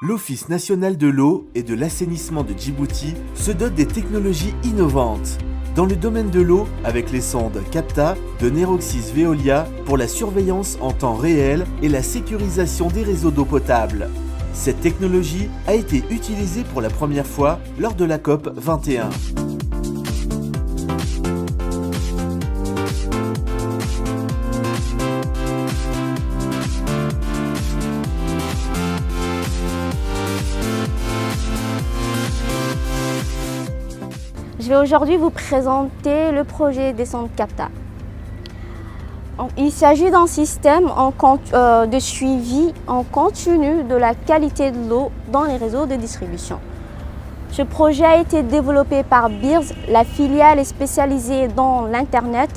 l'Office national de l'eau et de l'assainissement de Djibouti se dote des technologies innovantes. Dans le domaine de l'eau, avec les sondes Capta de Neroxys Veolia pour la surveillance en temps réel et la sécurisation des réseaux d'eau potable. Cette technologie a été utilisée pour la première fois lors de la COP 21. Je vais aujourd'hui vous présenter le projet des sondes Capta. Il s'agit d'un système de suivi en continu de la qualité de l'eau dans les réseaux de distribution. Ce projet a été développé par Beers, la filiale est spécialisée dans l'Internet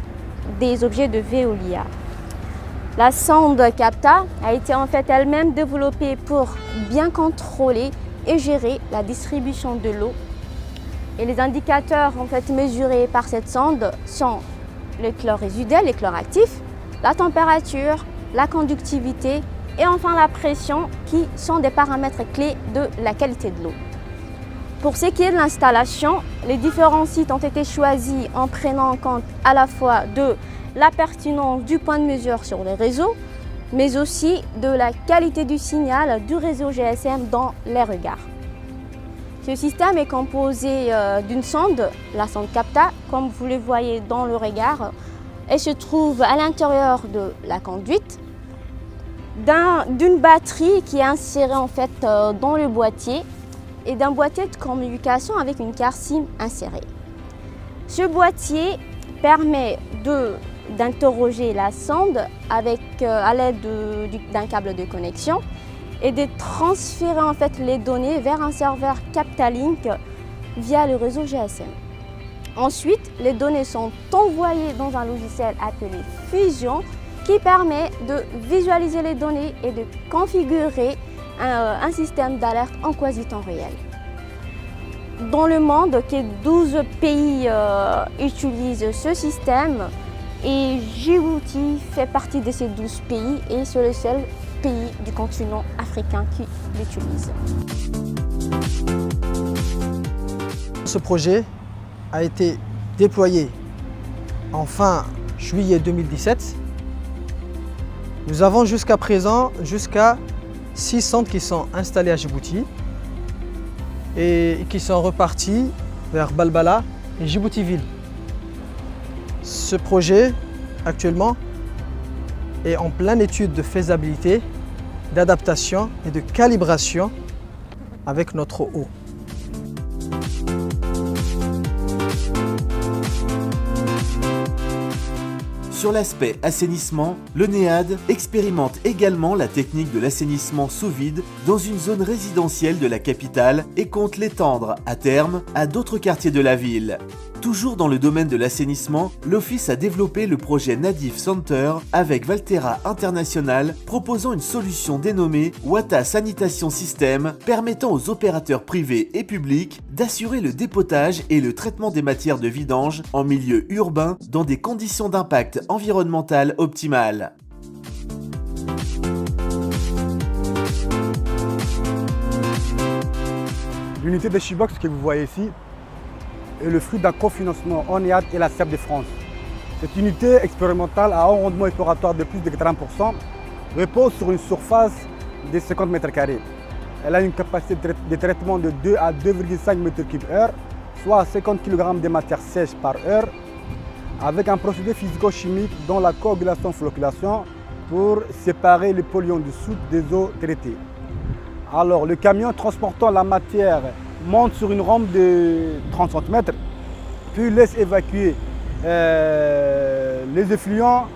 des objets de Veolia. La sonde Capta a été en fait elle-même développée pour bien contrôler et gérer la distribution de l'eau. Et les indicateurs en fait mesurés par cette sonde sont le chlore résiduel, les chlores actifs, la température, la conductivité et enfin la pression qui sont des paramètres clés de la qualité de l'eau. Pour ce qui est de l'installation, les différents sites ont été choisis en prenant en compte à la fois de la pertinence du point de mesure sur le réseau, mais aussi de la qualité du signal du réseau GSM dans les regards. Ce système est composé d'une sonde, la sonde Capta, comme vous le voyez dans le regard. Elle se trouve à l'intérieur de la conduite, d'une batterie qui est insérée en fait dans le boîtier et d'un boîtier de communication avec une carte SIM insérée. Ce boîtier permet d'interroger la sonde à l'aide d'un câble de connexion et de transférer en fait les données vers un serveur Captalink via le réseau GSM. Ensuite, les données sont envoyées dans un logiciel appelé Fusion qui permet de visualiser les données et de configurer un système d'alerte en quasi-temps réel. Dans le monde, 12 pays utilisent ce système et Djibouti fait partie de ces 12 pays et c'est le seul pays du continent africain qui l'utilise. Ce projet a été déployé en fin juillet 2017. Nous avons jusqu'à présent 6 sondes qui sont installées à Djibouti et qui sont reparties vers Balbala et Djibouti-Ville. Ce projet actuellement est en pleine étude de faisabilité, d'adaptation et de calibration avec notre eau. Sur l'aspect assainissement, le NEAD expérimente également la technique de l'assainissement sous vide dans une zone résidentielle de la capitale et compte l'étendre à terme à d'autres quartiers de la ville. Toujours dans le domaine de l'assainissement, l'Office a développé le projet Nadif Center avec Valtera International proposant une solution dénommée Wata Sanitation System permettant aux opérateurs privés et publics d'assurer le dépotage et le traitement des matières de vidange en milieu urbain dans des conditions d'impact environnemental optimales. L'unité de Chibox que vous voyez ici est le fruit d'un cofinancement en NEAD et la CEP de France. Cette unité expérimentale à haut rendement exploratoire de plus de 80% repose sur une surface de 50 m². Elle a une capacité de traitement de 2 à 2,5 m3/heure, soit 50 kg de matière sèche par heure, avec un procédé physico-chimique dont la coagulation-flocculation pour séparer les polluants du soute des eaux traitées. Alors, le camion transportant la matière monte sur une rampe de 30 cm, puis laisse évacuer les effluents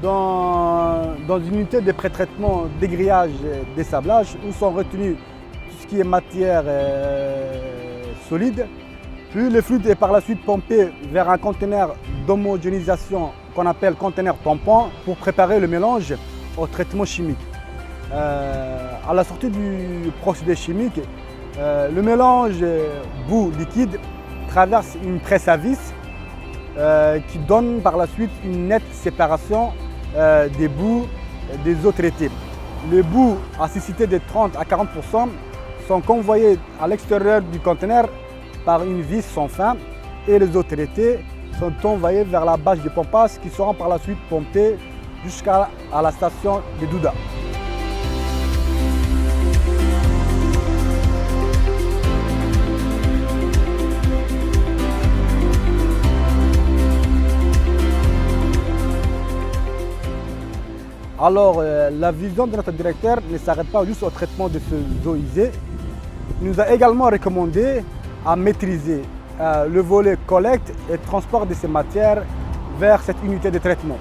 dans une unité de pré-traitement, dégrillage, dessablage, où sont retenus tout ce qui est matière solide. Puis le fluide est par la suite pompé vers un conteneur d'homogénéisation qu'on appelle conteneur tampon pour préparer le mélange au traitement chimique. À la sortie du procédé chimique, le mélange boue liquide traverse une presse à vis qui donne par la suite une nette séparation des boues des eaux traitées. Le bout à cécité de 30 à 40% sont convoyées à l'extérieur du conteneur par une vis sans fin et les eaux traitées sont envoyées vers la bâche de pompage qui seront par la suite pompées jusqu'à la station de Douda. Alors, la vision de notre directeur ne s'arrête pas juste au traitement de ces eaux usées. Il nous a également recommandé à maîtriser le volet collecte et transport de ces matières vers cette unité de traitement.